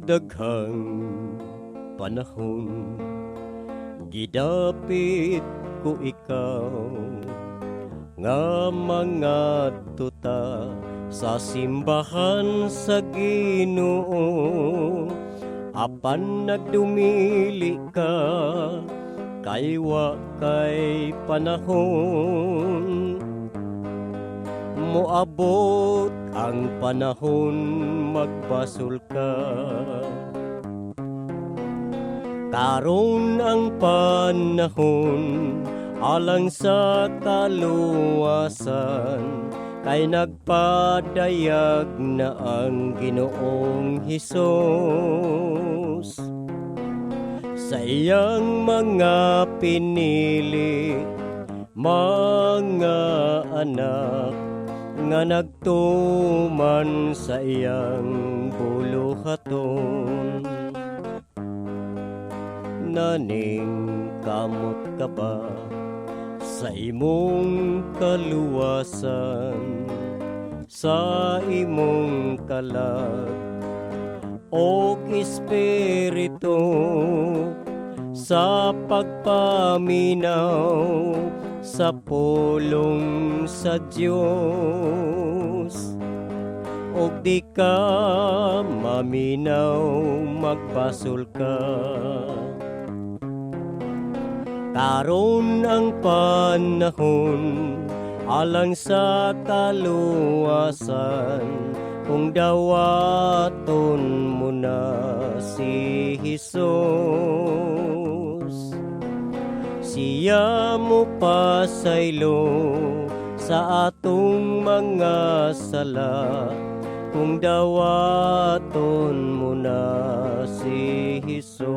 daghang panahon gidapit ko ikaw nga mga tuta sa simbahan sa Ginoo. Apan nagdumili ka kay wa kay panahon, moabot ang panahon magbasol ka. Karon ang panahon alang sa kaluwasan, kay nagpadayag na ang Ginoong Hesus sa iyang mga pinili mga anak nga nagtuman sa iyang buluhaton. Naning kamot ka ba sa imong kaluwasan, sa imong kalag o espiritu, sa pagpaminaw sa pulong sa Diyos, o di ka maminaw magbasol ka. Karon ang panahon alang sa kaluwasan, kung dawaton mo na si Hesus. Siya mo pasaylo sa atong mga sala, kung dawaton mo na si Hesus.